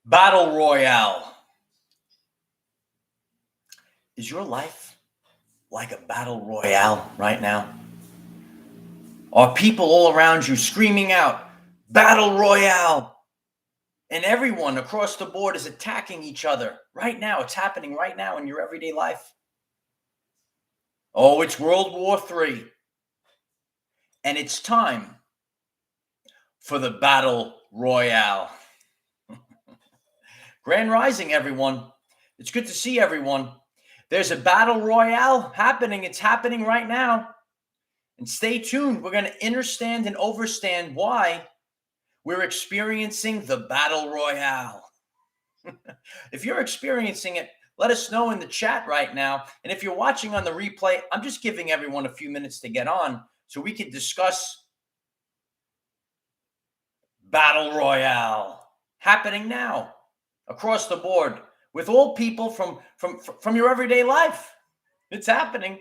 Battle Royale. Is your life like a battle royale right now? Are people all around you screaming out, Battle Royale? And everyone across the board is attacking each other right now. It's happening right now in your everyday life. Oh, it's World War III. And it's time for the Battle Royale. Grand Rising, everyone. It's good to see everyone. There's a Battle Royale happening. It's happening right now. And stay tuned. We're going to understand and overstand why we're experiencing the Battle Royale. If you're experiencing it, let us know in the chat right now. And if you're watching on the replay, I'm just giving everyone a few minutes to get on so we could discuss Battle Royale happening now across the board with all people from your everyday life. It's happening.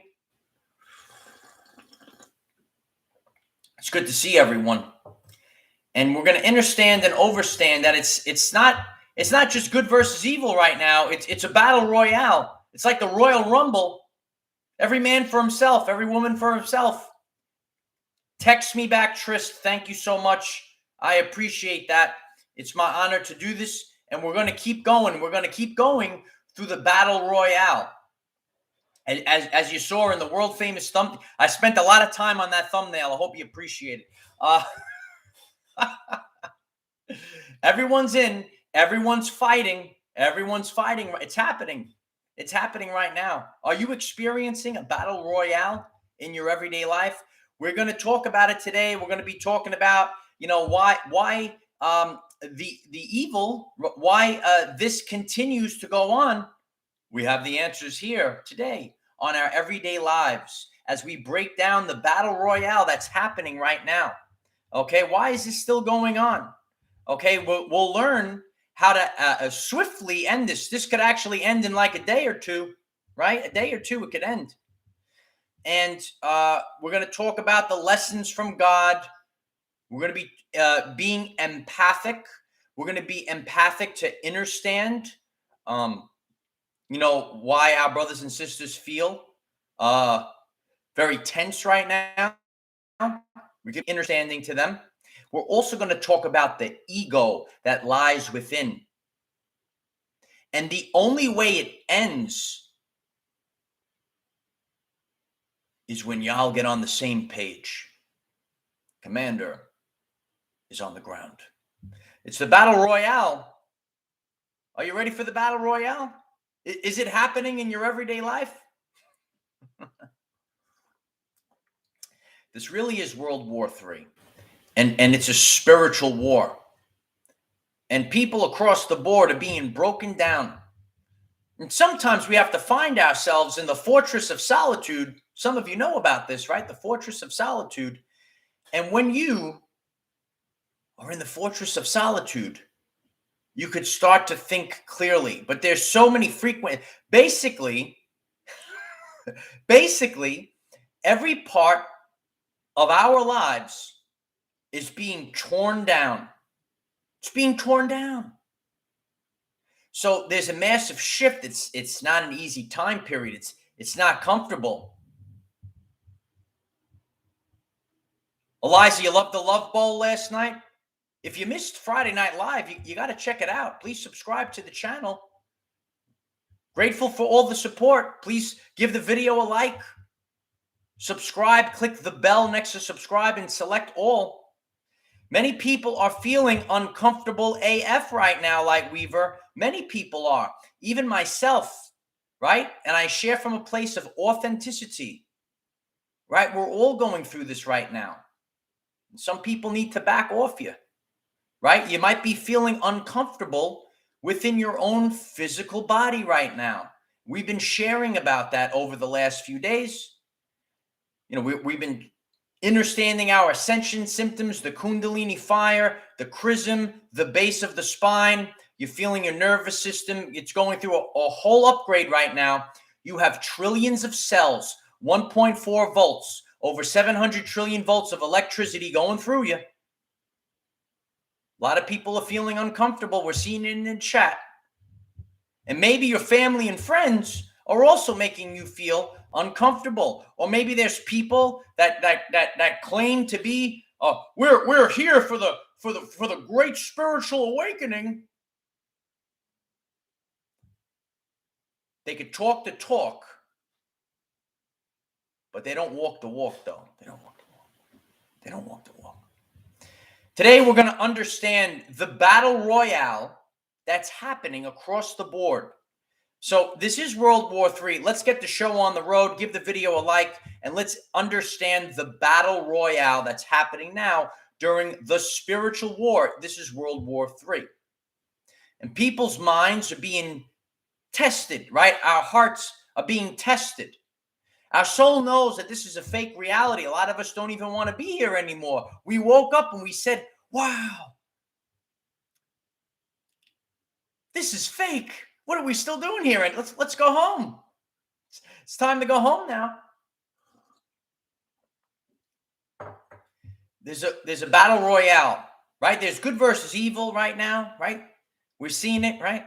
It's good to see everyone. And we're going to understand and overstand that it's not just good versus evil right now. It's a battle royale. It's like the Royal Rumble. Every man for himself, every woman for himself. Text me back, Trist. Thank you so much. I appreciate that. It's my honor to do this, and we're going to keep going. We're going to keep going through the battle royale. And as you saw in the world famous thumbnail, I spent a lot of time on that thumbnail. I hope you appreciate it. Everyone's in. Everyone's fighting. Everyone's fighting. It's happening. It's happening right now. Are you experiencing a battle royale in your everyday life? We're going to talk about it today. We're going to be talking about, why the evil, why this continues to go on. We have the answers here today on our everyday lives as we break down the battle royale that's happening right now. Okay, why is this still going on? Okay, we'll learn how to swiftly end this. This could actually end in like a day or two, right? A day or two, it could end. And we're going to talk about the lessons from God. We're going to be being empathic. We're going to be empathic to understand, why our brothers and sisters feel very tense right now. We're giving understanding to them. We're also going to talk about the ego that lies within. And the only way it ends is when y'all get on the same page. Commander is on the ground. It's the battle royale. Are you ready for the battle royale? Is it happening in your everyday life? This really is World War III. And it's a spiritual war. And people across the board are being broken down. And sometimes we have to find ourselves in the fortress of solitude. Some of you know about this, right? The fortress of solitude. And when you are in the fortress of solitude, you could start to think clearly. But there's so many basically, every part of our lives is being torn down. It's being torn down. So there's a massive shift. It's not an easy time period. It's not comfortable. Eliza, you loved the Love Bowl last night? If you missed Friday Night Live, you got to check it out. Please subscribe to the channel. Grateful for all the support. Please give the video a like. Subscribe. Click the bell next to subscribe and select all. Many people are feeling uncomfortable AF right now, like Weaver. Many people are, even myself, right? And I share from a place of authenticity, right? We're all going through this right now. Some people need to back off you, right? You might be feeling uncomfortable within your own physical body right now. We've been sharing about that over the last few days. We've been understanding our ascension symptoms, the Kundalini fire, the chrism, the base of the spine. You're feeling your nervous system. It's going through a whole upgrade right now. You have trillions of cells, 1.4 volts, over 700 trillion volts of electricity going through you. A lot of people are feeling uncomfortable. We're seeing it in the chat. And maybe your family and friends are also making you feel uncomfortable. Or maybe there's people that claim to be we're here for the great spiritual awakening. They could talk the talk, but they don't walk the walk, though. They don't walk the walk. They don't walk the walk. Today, we're going to understand the battle royale that's happening across the board. So this is World War III. Let's get the show on the road. Give the video a like, and let's understand the battle royale that's happening now during the spiritual war. This is World War III. And people's minds are being tested, right? Our hearts are being tested. Our soul knows that this is a fake reality. A lot of us don't even want to be here anymore. We woke up and we said, wow, this is fake. What are we still doing here? And let's go home. It's time to go home now. There's a battle royale, right? There's good versus evil right now, right? We're seeing it, right?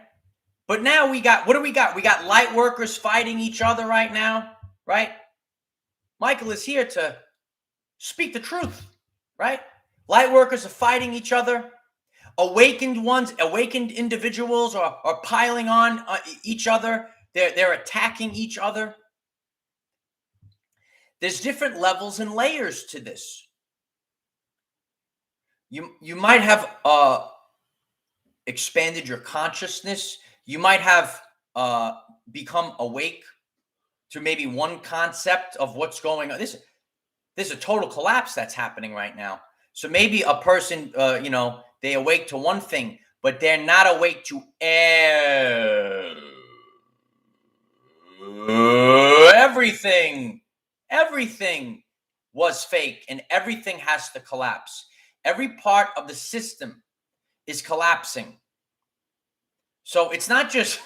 But now what do we got? We got light workers fighting each other right now, right? Michael is here to speak the truth, right? Light workers are fighting each other. Awakened individuals are piling on each other. They're attacking each other. There's different levels and layers to this. You might have expanded your consciousness. You might have become awake to maybe one concept of what's going on. This is a total collapse that's happening right now. So maybe a person, they awake to one thing, but they're not awake to everything. Everything was fake, and everything has to collapse. Every part of the system is collapsing. So it's not just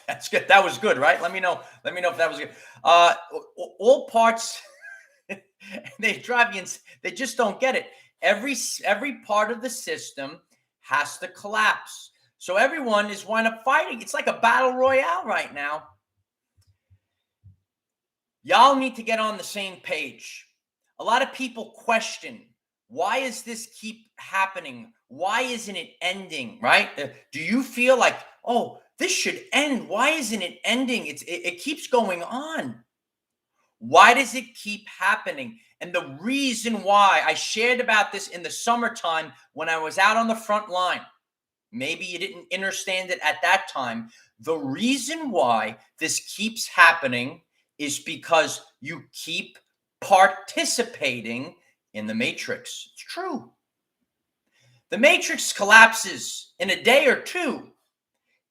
that's good. That was good, right? Let me know if that was good. All parts they drive you insane. They just don't get it. Every part of the system has to collapse. So everyone is wind up fighting. It's like a battle royale right now. Y'all need to get on the same page. A lot of people question, why is this keep happening? Why isn't it ending, right? Do you feel like, oh, this should end? Why isn't it ending? It keeps going on. Why does it keep happening? And the reason why, I shared about this in the summertime when I was out on the front line. Maybe you didn't understand it at that time. The reason why this keeps happening is because you keep participating in the matrix. It's true. The matrix collapses in a day or two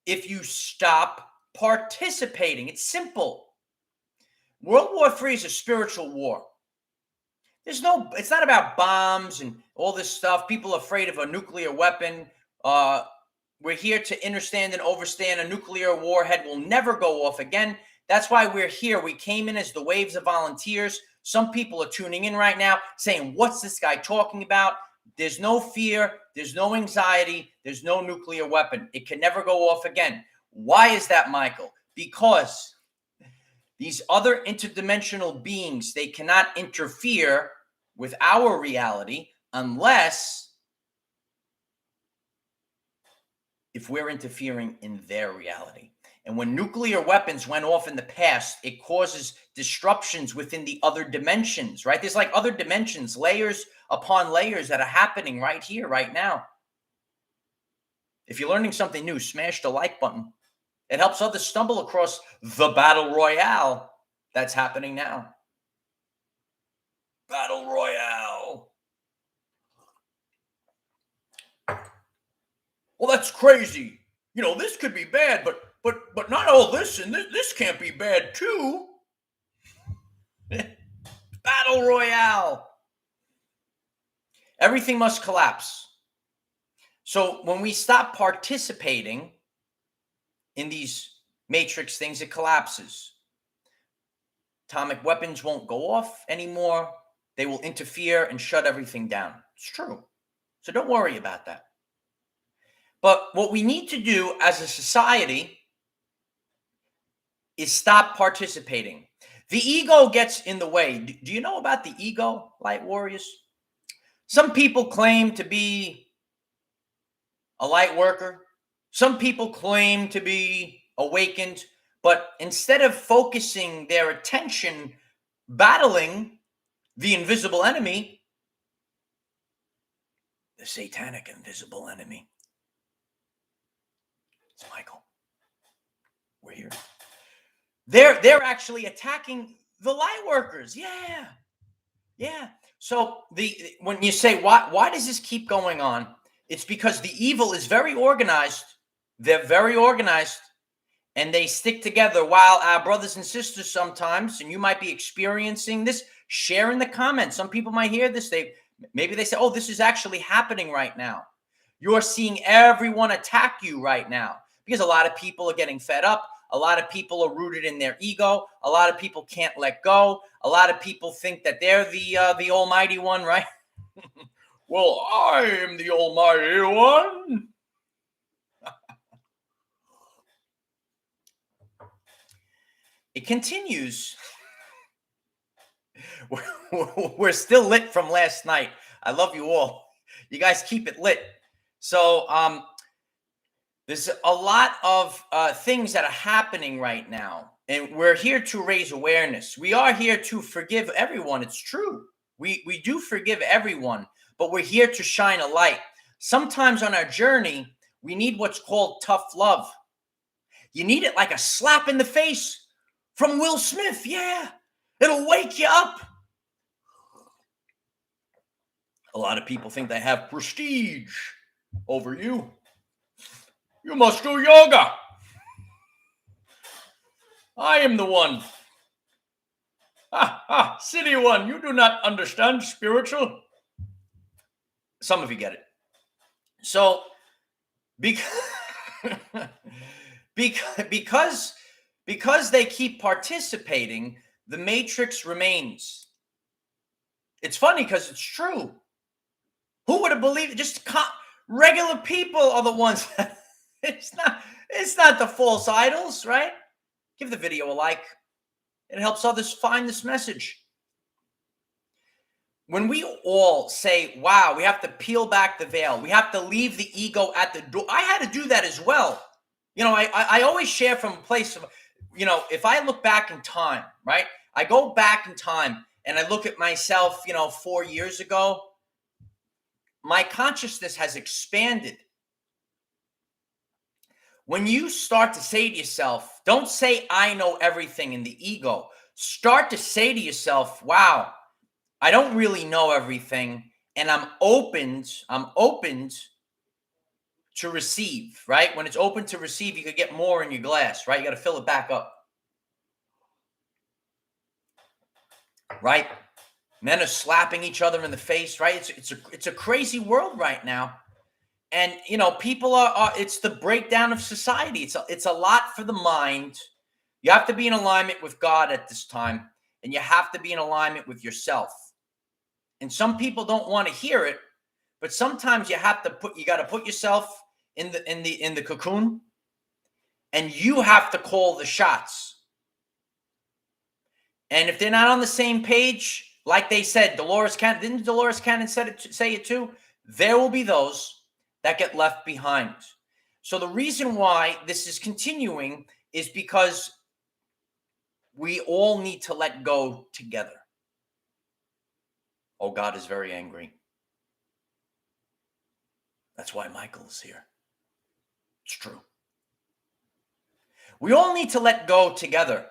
if you stop participating. It's simple. World War III is a spiritual war. It's not about bombs and all this stuff. People are afraid of a nuclear weapon. We're here to understand and overstand a nuclear warhead will never go off again. That's why we're here. We came in as the waves of volunteers. Some people are tuning in right now saying, what's this guy talking about? There's no fear. There's no anxiety. There's no nuclear weapon. It can never go off again. Why is that, Michael? Because these other interdimensional beings, they cannot interfere with our reality unless if we're interfering in their reality. And when nuclear weapons went off in the past, it causes disruptions within the other dimensions, right? There's like other dimensions, layers upon layers that are happening right here, right now. If you're learning something new, smash the like button. It helps others stumble across the battle royale that's happening now. Battle royale. Well, that's crazy. This could be bad, but not all this, and this can't be bad too. Battle royale. Everything must collapse. So when we stop participating in these matrix things, it collapses. Atomic weapons won't go off anymore. They will interfere and shut everything down. It's true. So don't worry about that. But what we need to do as a society is stop participating. The ego gets in the way. Do you know about the ego, light warriors? Some people claim to be a light worker. Some people claim to be awakened, but instead of focusing their attention battling the invisible enemy, the satanic invisible enemy, it's Michael. We're here. They're actually attacking the light workers. Yeah. So when you say why does this keep going on? It's because the evil is very organized. They're very organized, and they stick together. While our brothers and sisters sometimes, and you might be experiencing this, share in the comments. Some people might hear this. Maybe they say, "Oh, this is actually happening right now." You're seeing everyone attack you right now because a lot of people are getting fed up. A lot of people are rooted in their ego. A lot of people can't let go. A lot of people think that they're the almighty one, right? Well, I am the almighty one. It continues. We're still lit from last night. I love you all. You guys keep it lit. So there's a lot of things that are happening right now, and we're here to raise awareness. We are here to forgive everyone. It's true. We do forgive everyone, but we're here to shine a light. Sometimes on our journey, we need what's called tough love. You need it like a slap in the face from Will Smith. Yeah, it'll wake you up. A lot of people think they have prestige over you. You must do yoga. I am the one. City one, you do not understand spiritual. Some of you get it. So, because they keep participating, the matrix remains. It's funny because it's true. Who would have believed it? Just regular people are the ones that it's not the false idols, right? Give the video a like. It helps others find this message. When we all say, wow, we have to peel back the veil, we have to leave the ego at the door. I had to do that as well. I always share from a place of, if I look back in time, right? I go back in time and I look at myself, 4 years ago. My consciousness has expanded. When you start to say to yourself, don't say I know everything in the ego. Start to say to yourself, wow, I don't really know everything, and I'm opened to receive, right? When it's open to receive, you could get more in your glass, right? You got to fill it back up. Right? Men are slapping each other in the face, right? It's a crazy world right now. And people are it's the breakdown of society. It's a lot for the mind. You have to be in alignment with God at this time, and you have to be in alignment with yourself. And some people don't want to hear it, but sometimes you got to put yourself in the cocoon, and you have to call the shots. And if they're not on the same page, like they said, didn't Dolores Cannon say it too? There will be those that get left behind. So the reason why this is continuing is because we all need to let go together. Oh, God is very angry. That's why Michael is here. It's true. We all need to let go together.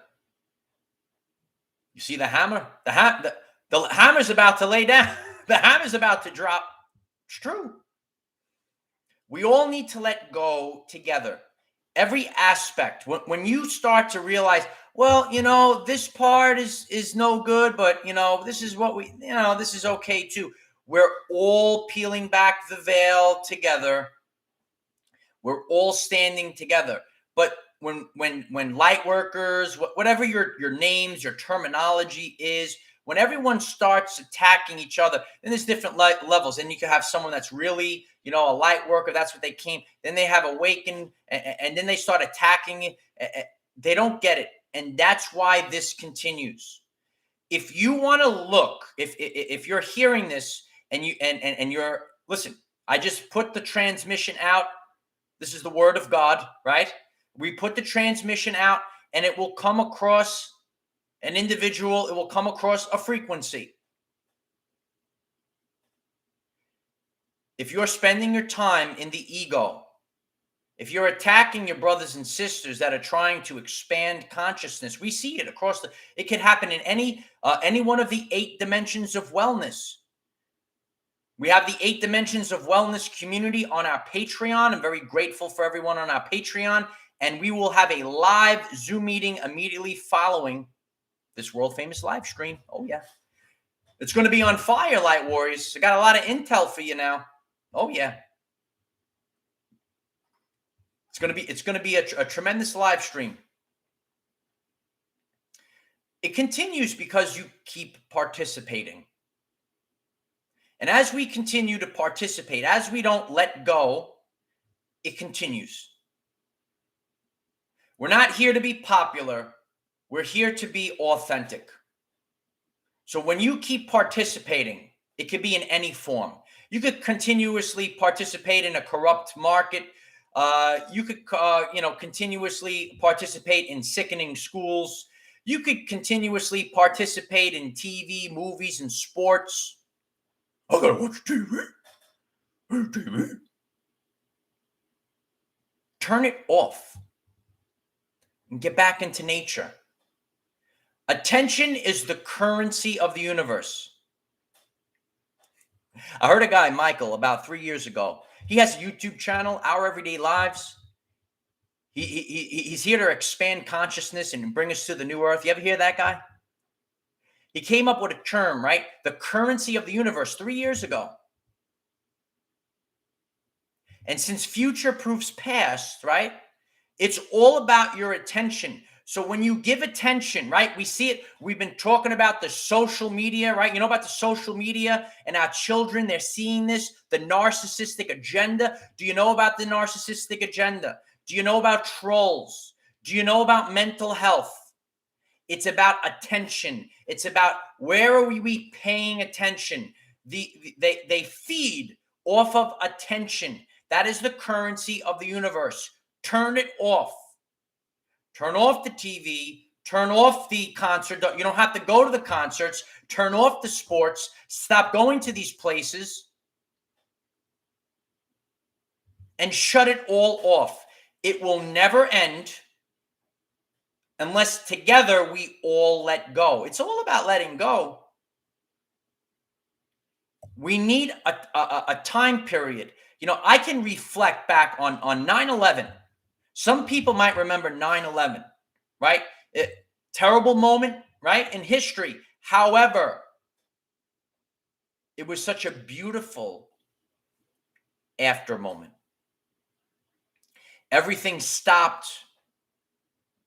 You see the hammer? The hammer's about to lay down. The hammer's about to drop. It's true. We all need to let go together. Every aspect. When you start to realize, well, this part is no good, but this is what this is okay too. We're all peeling back the veil together. We're all standing together. But when light workers, whatever your names, your terminology is, when everyone starts attacking each other, then there's different levels. And you can have someone that's really a light worker. That's what they came. Then they have awakened, and then they start attacking it. They don't get it. And that's why this continues. If you want to look, if you're hearing this and you're, listen, I just put the transmission out. This is the word of God, right? We put the transmission out, and it will come across an individual. It will come across a frequency. If you're spending your time in the ego, if you're attacking your brothers and sisters that are trying to expand consciousness, we see it across it could happen in any one of the 8 dimensions of wellness. We have the 8 dimensions of wellness community on our Patreon. I'm very grateful for everyone on our Patreon. And we will have a live Zoom meeting immediately following this world famous live stream. Oh yeah. It's going to be on fire, Light Warriors. I got a lot of intel for you now. Oh yeah. It's going to be a tremendous live stream. It continues because you keep participating. And as we continue to participate, as we don't let go, it continues. We're not here to be popular. We're here to be authentic. So when you keep participating, it could be in any form. You could continuously participate in a corrupt market. You could, continuously participate in sickening schools. You could continuously participate in TV, movies, and sports. I gotta watch TV. Turn it off and get back into nature. Attention is the currency of the universe. I heard a guy, Michael, about 3 years ago. He has a YouTube channel, Our Everyday Lives. He's here to expand consciousness and bring us to the new earth. You ever hear that guy? He came up with a term, right? The currency of the universe 3 years ago. And since future proofs past, right? It's all about your attention. So when you give attention, right? We see it. We've been talking about the social media, right? You know about the social media and our children, they're seeing this, the narcissistic agenda. Do you know about the narcissistic agenda? Do you know about trolls? Do you know about mental health? It's about attention. It's about where are we paying attention? They feed off of attention. That is the currency of the universe. Turn it off. Turn off the TV. Turn off the concert. You don't have to go to the concerts. Turn off the sports. Stop going to these places. And shut it all off. It will never end unless together we all let go. It's all about letting go. We need a time period. I can reflect back on 9/11. Some people might remember 9/11, right? Terrible moment, right, in history. However, it was such a beautiful after moment. Everything stopped,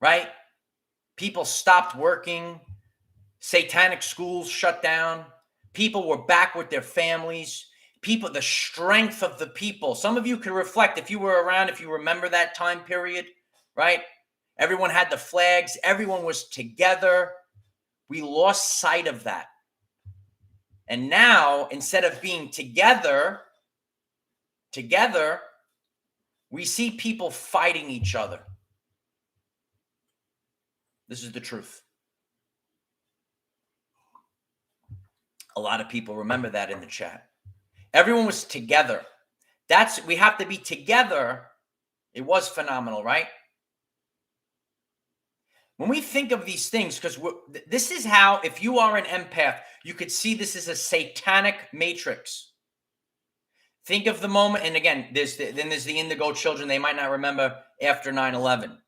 right? People stopped working. Satanic schools shut down. People were back with their families. The strength of the people. Some of you can reflect if you were around, if you remember that time period, right? Everyone had the flags. Everyone was together. We lost sight of that. And now, instead of being together, we see people fighting each other. This is the truth. A lot of people remember that in the chat. Everyone was together. We have to be together. It was phenomenal, right? When we think of these things, because this is how, if you are an empath, you could see this as a satanic matrix. Think of the moment, and again, there's the indigo children. They might not remember after 9/11.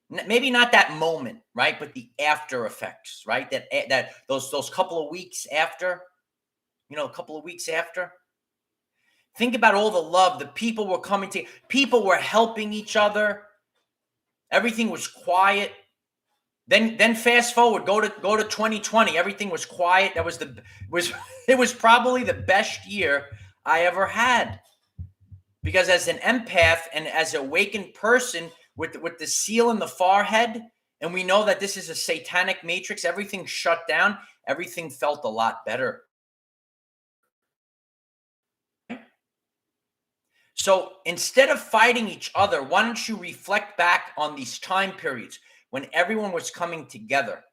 Maybe not that moment, right? But the after effects, right? That those couple of weeks after, a couple of weeks after. Think about all the love. The people were coming to. People were helping each other. Everything was quiet. Then fast forward, go to 2020. Everything was quiet. It was probably the best year I ever had. Because as an empath and as an awakened person with the seal in the forehead, and we know that this is a satanic matrix, everything shut down, everything felt a lot better. So instead of fighting each other, why don't you reflect back on these time periods when everyone was coming together?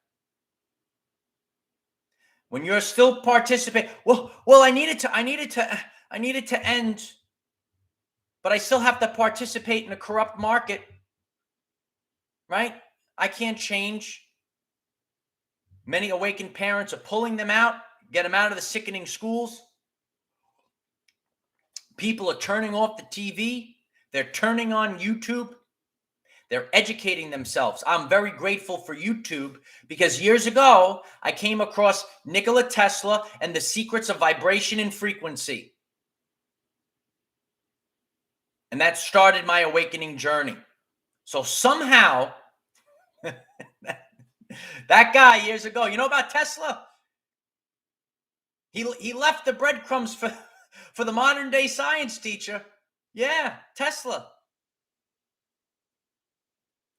When you're still participating, well, I needed to end, but I still have to participate in a corrupt market, right? I can't change. Many awakened parents are pulling them out, get them out of the sickening schools. People are turning off the TV. They're turning on YouTube. They're educating themselves. I'm very grateful for YouTube because years ago, I came across Nikola Tesla and the secrets of vibration and frequency. And that started my awakening journey. So somehow, that guy years ago, you know about Tesla? He left the breadcrumbs for the modern day science teacher. Yeah, Tesla.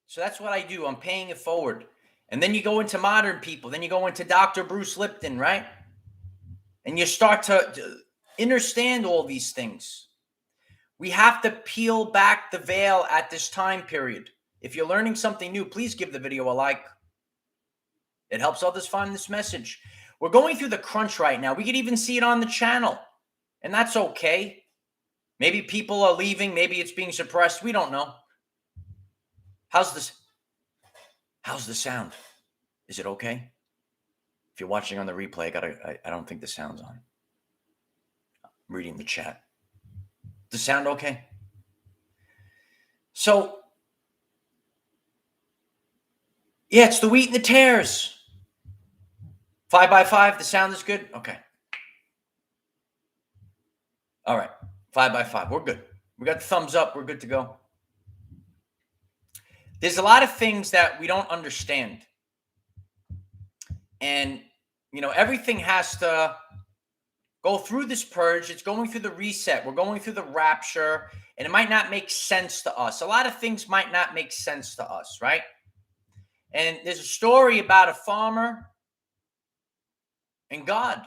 So that's what I do. I'm paying it forward. And then you go into modern people. Then you go into Dr. Bruce Lipton, right? And you start to understand all these things. We have to peel back the veil at this time period. If you're learning something new, please give the video a like. It helps others find this message. We're going through the crunch right now. We could even see it on the channel. And that's okay. Maybe people are leaving. Maybe it's being suppressed. We don't know. How's the sound? Is it okay? If you're watching on the replay, I don't think the sound's on. I'm reading the chat. Does the sound okay? So, yeah, it's the wheat and the tares. 5x5, the sound is good? Okay. All right. 5x5. We're good. We got the thumbs up. We're good to go. There's a lot of things that we don't understand. And, everything has to go through this purge. It's going through the reset. We're going through the rapture. And it might not make sense to us. A lot of things might not make sense to us, right? And there's a story about a farmer and God.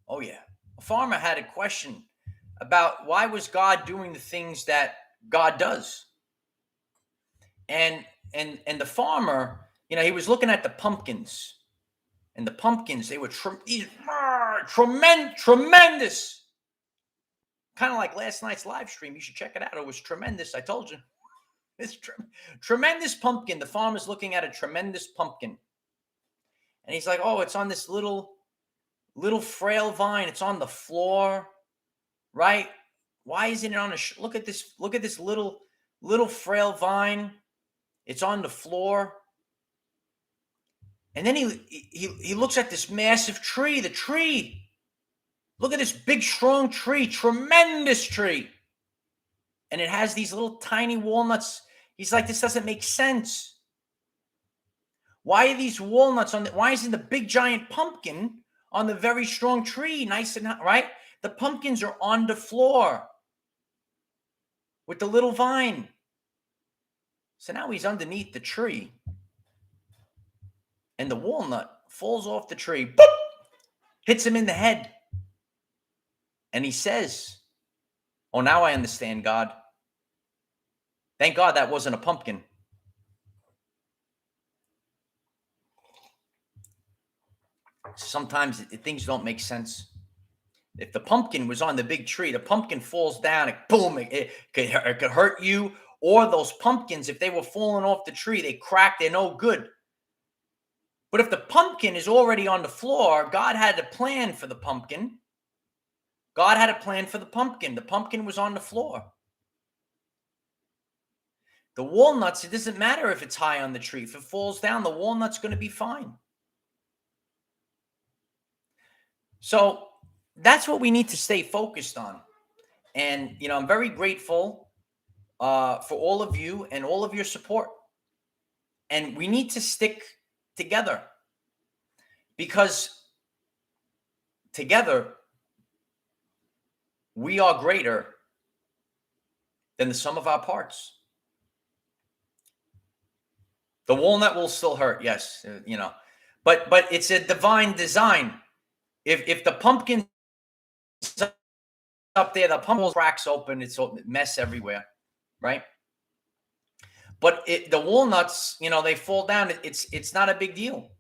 Oh, yeah. A farmer had a question about why was God doing the things that God does. And the farmer, he was looking at the pumpkins. And the pumpkins, they were tremendous. Kind of like last night's live stream. You should check it out. It was tremendous. I told you. It's tremendous pumpkin. The farmer's looking at a tremendous pumpkin. And he's like, oh, it's on this little frail vine. It's on the floor, right? Why isn't it on look at this little frail vine. It's on the floor. And then he looks at this massive tree, the tree. Look at this big, strong tree, tremendous tree. And it has these little tiny walnuts. He's like, this doesn't make sense. Why are these walnuts why isn't the big giant pumpkin on the very strong tree, nice and hot, right? The pumpkins are on the floor with the little vine. So now he's underneath the tree. And the walnut falls off the tree, boop, hits him in the head. And he says, oh, now I understand, God. Thank God that wasn't a pumpkin. Sometimes things don't make sense. If the pumpkin was on the big tree, the pumpkin falls down, it could hurt you. Or those pumpkins, if they were falling off the tree, they crack, they're no good. But if the pumpkin is already on the floor, God had a plan for the pumpkin. God had a plan for the pumpkin. The pumpkin was on the floor. The walnuts, it doesn't matter if it's high on the tree. If it falls down, the walnut's going to be fine. So that's what we need to stay focused on. And, I'm very grateful for all of you and all of your support. And we need to stick together because together we are greater than the sum of our parts. The walnut will still hurt, yes, but it's a divine design. If the pumpkin up there, the pumpkin cracks open, it's a mess everywhere, right? But the walnuts, they fall down. It's not a big deal.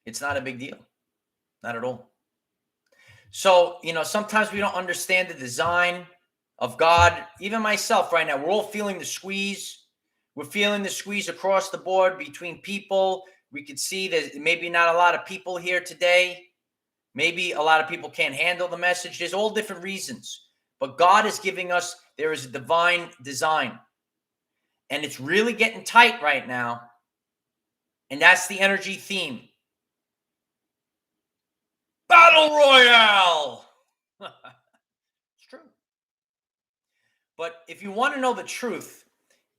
It's not a big deal, not at all. So sometimes we don't understand the design of God. Even myself, right now, we're all feeling the squeeze. We're feeling the squeeze across the board between people. We could see that maybe not a lot of people here today. Maybe a lot of people can't handle the message. There's all different reasons. But God is giving us, there is a divine design. And it's really getting tight right now. And that's the energy theme. Battle Royale! It's true. But if you want to know the truth,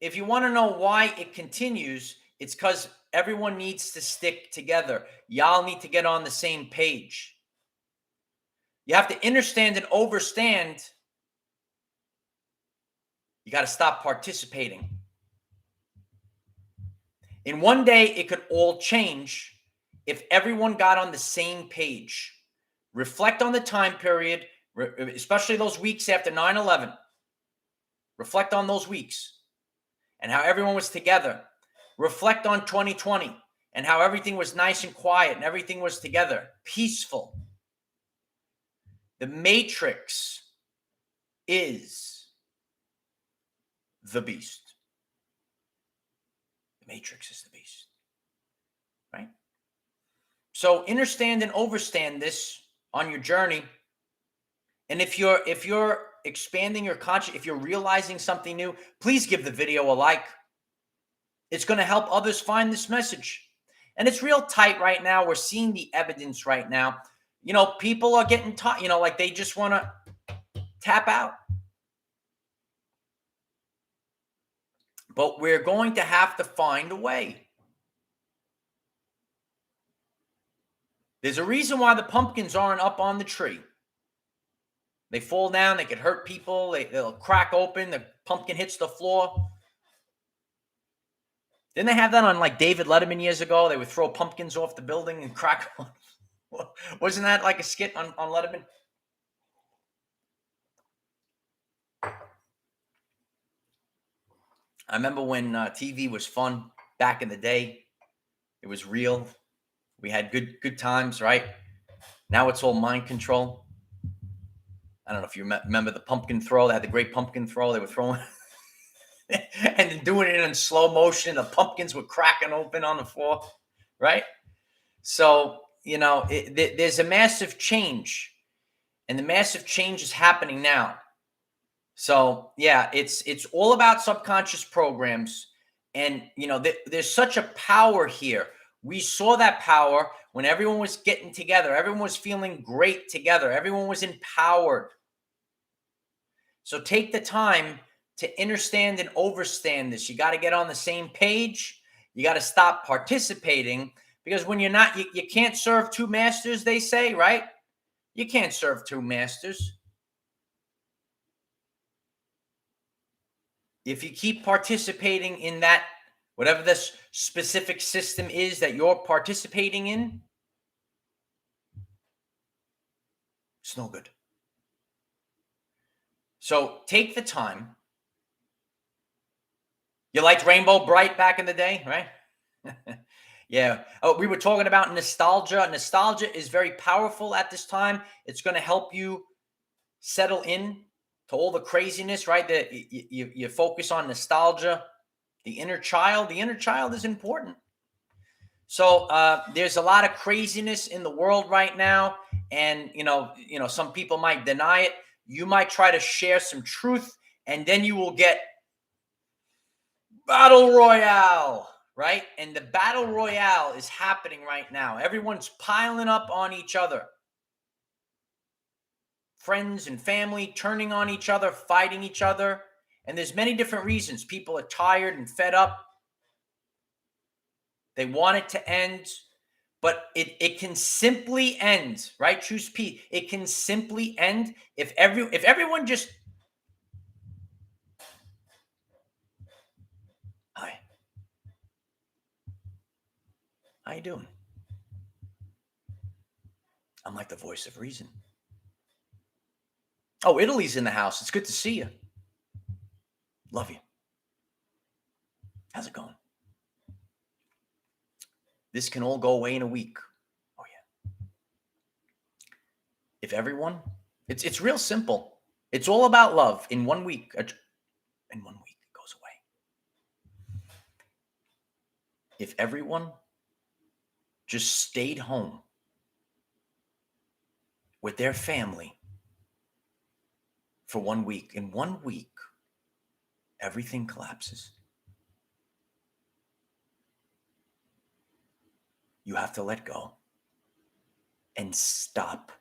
if you want to know why it continues, it's because everyone needs to stick together. Y'all need to get on the same page. You have to understand and overstand. You got to stop participating. In one day, it could all change if everyone got on the same page. Reflect on the time period, especially those weeks after 9/11. Reflect on those weeks and how everyone was together. Reflect on 2020 and how everything was nice and quiet and everything was together, peaceful. The Matrix is the beast. The Matrix is the beast, right? So understand and overstand this on your journey. And if you're expanding your conscious, if you're realizing something new, please give the video a like. It's going to help others find this message. And it's real tight right now. We're seeing the evidence right now. People are getting tight, like they just want to tap out. But we're going to have to find a way. There's a reason why the pumpkins aren't up on the tree. They fall down. They could hurt people. They'll crack open. The pumpkin hits the floor. Didn't they have that on like David Letterman years ago? They would throw pumpkins off the building and crack. Wasn't that like a skit on Letterman? I remember when TV was fun back in the day. It was real. We had good times, right? Now it's all mind control. I don't know if you remember the pumpkin throw. They had the great pumpkin throw. They were throwing and then doing it in slow motion. The pumpkins were cracking open on the floor, right? So, there's a massive change, and the massive change is happening now. So, yeah, it's all about subconscious programs. And, there's such a power here. We saw that power when everyone was getting together. Everyone was feeling great together. Everyone was empowered. So take the time to understand and overstand this. You got to get on the same page. You got to stop participating, because when you're not, you can't serve two masters, they say, right? You can't serve two masters. If you keep participating in that, whatever this specific system is that you're participating in, it's no good. So take the time. You liked Rainbow Bright back in the day, right? Yeah. Oh, we were talking about nostalgia. Nostalgia is very powerful at this time. It's going to help you settle in to all the craziness, right? That you focus on nostalgia, the inner child. The inner child is important. So there's a lot of craziness in the world right now, and some people might deny it. You might try to share some truth, and then you will get Battle Royale, right? And the Battle Royale is happening right now. Everyone's piling up on each other. Friends and family turning on each other, fighting each other. And there's many different reasons. People are tired and fed up. They want it to end. But it can simply end, right? Choose P. It can simply end if everyone just How you doing? I'm like the voice of reason. Oh, Italy's in the house. It's good to see you. Love you. How's it going? This can all go away in a week. Oh, yeah. If everyone, it's real simple. It's all about love. In 1 week, in 1 week, it goes away. If everyone just stayed home with their family for 1 week, in 1 week, everything collapses. You have to let go and stop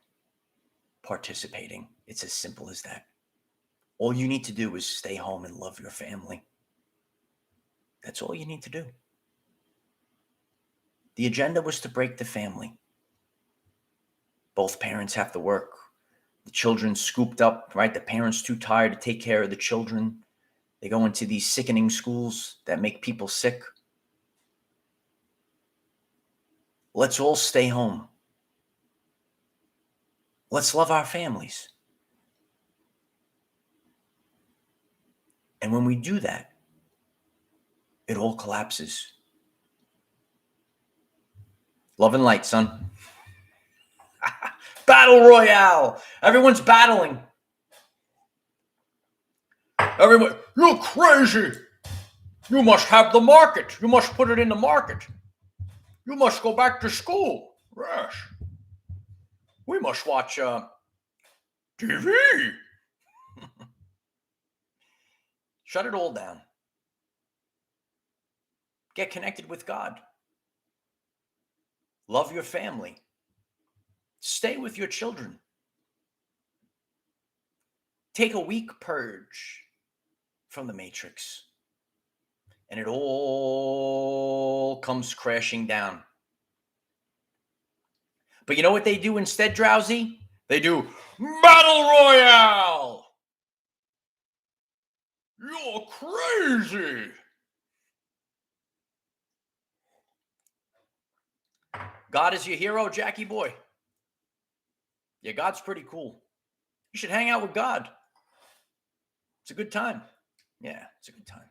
participating. It's as simple as that. All you need to do is stay home and love your family. That's all you need to do. The agenda was to break the family. Both parents have to work. The children scooped up, right? The parents too tired to take care of the children. They go into these sickening schools that make people sick. Let's all stay home. Let's love our families. And when we do that, it all collapses. Love and light, son. Battle Royale. Everyone's battling. Everyone, you're crazy. You must have the market. You must put it in the market. You must go back to school. Yes. We must watch TV. Shut it all down. Get connected with God. Love your family. Stay with your children. Take a week purge from the matrix. And it all comes crashing down. But you know what they do instead, Drowsy? They do Battle Royale. You're crazy. God is your hero, Jackie boy. Yeah, God's pretty cool. You should hang out with God. It's a good time. Yeah, it's a good time.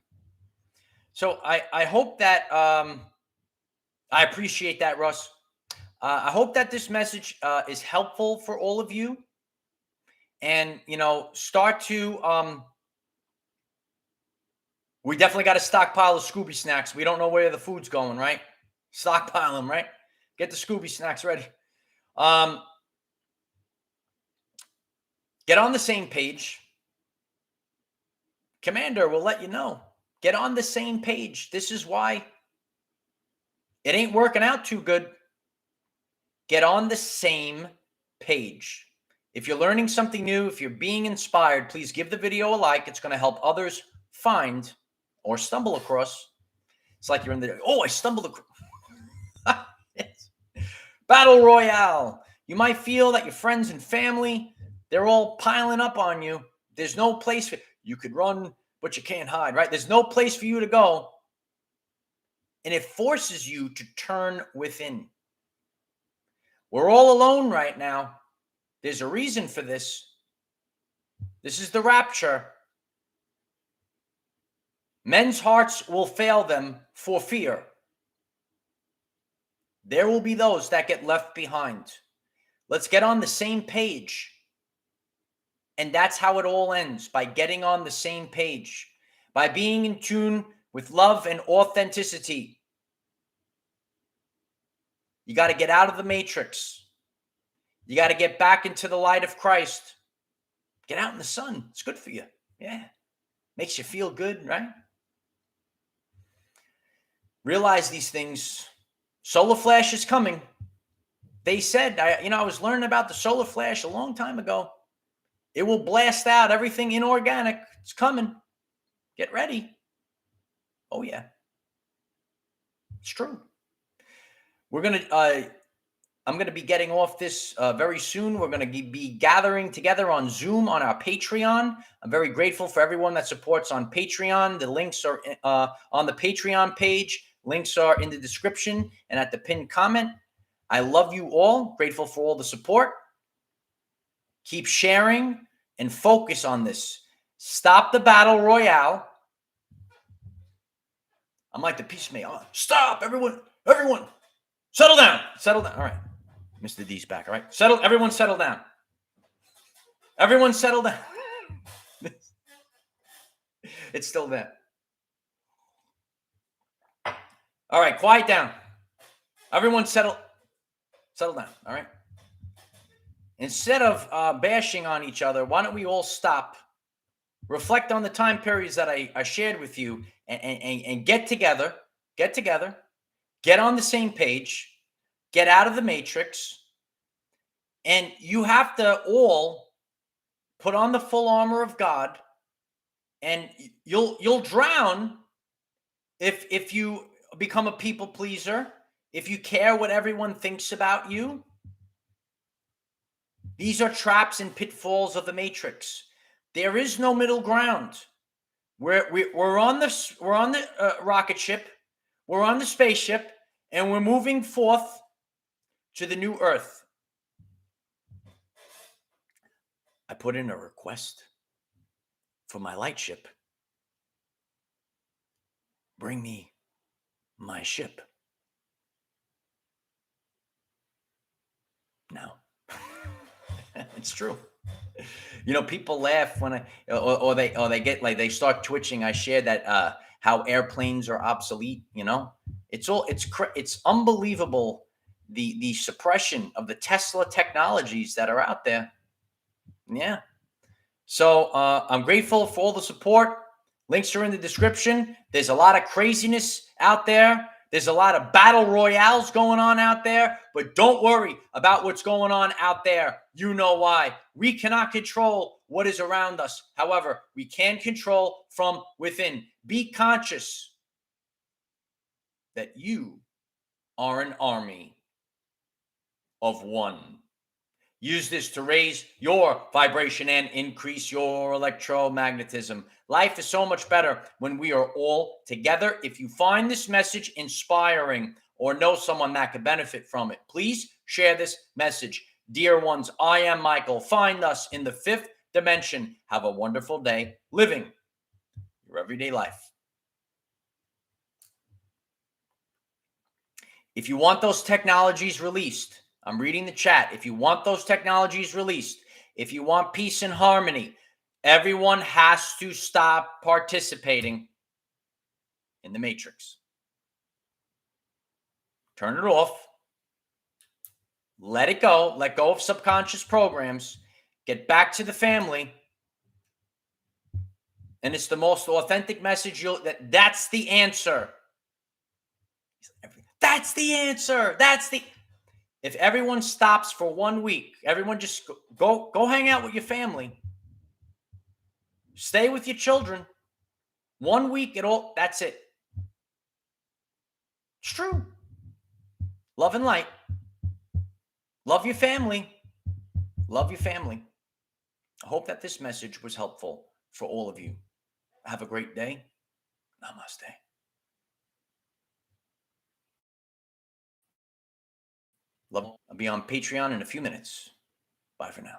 So I hope that I appreciate that, Russ. I hope that this message is helpful for all of you. And, start to, we definitely got a stockpile of Scooby snacks. We don't know where the food's going, right? Stockpile them, right? Get the Scooby snacks ready. Get on the same page. Commander will let you know. Get on the same page. This is why it ain't working out too good. Get on the same page. If you're learning something new, if you're being inspired, please give the video a like. It's going to help others find or stumble across. It's like you're in the, I stumbled across. Yes. Battle Royale. You might feel that your friends and family, they're all piling up on you. There's no place for you could run, but you can't hide, right? There's no place for you to go. And it forces you to turn within. We're all alone right now. There's a reason for this. This is the rapture. Men's hearts will fail them for fear. There will be those that get left behind. Let's get on the same page. And that's how it all ends, by getting on the same page, by being in tune with love and authenticity. You got to get out of the matrix. You got to get back into the light of Christ. Get out in the sun. It's good for you. Yeah. Makes you feel good, right? Realize these things. Solar flash is coming. They said, I was learning about the solar flash a long time ago. It will blast out everything inorganic. It's coming. Get ready. Oh, yeah. It's true. I'm going to be getting off this very soon. We're going to be gathering together on Zoom on our Patreon. I'm very grateful for everyone that supports on Patreon. The links are on the Patreon page. Links are in the description and at the pinned comment. I love you all. Grateful for all the support. Keep sharing and focus on this. Stop the battle royale. I'm like the peacemaker. Oh, stop, everyone, settle down. All right, Mr. D's back. All right, everyone settle down. Everyone settle down. It's still there. All right, quiet down. Everyone settle down. All right. Instead of bashing on each other, why don't we all stop, reflect on the time periods that I shared with you, and get together, get on the same page, get out of the matrix, and you have to all put on the full armor of God, and you'll drown if you become a people pleaser, if you care what everyone thinks about you. These are traps and pitfalls of the matrix. There is no middle ground. We're on the rocket ship, we're on the spaceship, and we're moving forth to the new Earth. I put in a request for my light ship. Bring me my ship. No. It's true. People laugh when or they get like, they start twitching. I shared that how airplanes are obsolete. It's unbelievable the suppression of the Tesla technologies that are out there. Yeah. So I'm grateful for all the support. Links are in the description. There's a lot of craziness out there. There's a lot of battle royales going on out there, but don't worry about what's going on out there. You know why. We cannot control what is around us. However, we can control from within. Be conscious that you are an army of one. Use this to raise your vibration and increase your electromagnetism. Life is so much better when we are all together. If you find this message inspiring or know someone that could benefit from it, please share this message. Dear ones, I am Michael. Find us in the 5th dimension. Have a wonderful day living your everyday life. If you want those technologies released, I'm reading the chat. If you want those technologies released, if you want peace and harmony, everyone has to stop participating in the matrix. Turn it off. Let it go. Let go of subconscious programs. Get back to the family. And it's the most authentic message that's the answer. That's the answer. If everyone stops for 1 week, everyone just go hang out with your family. Stay with your children. 1 week that's it. It's true. Love and light. Love your family. Love your family. I hope that this message was helpful for all of you. Have a great day. Namaste. Love. I'll be on Patreon in a few minutes. Bye for now.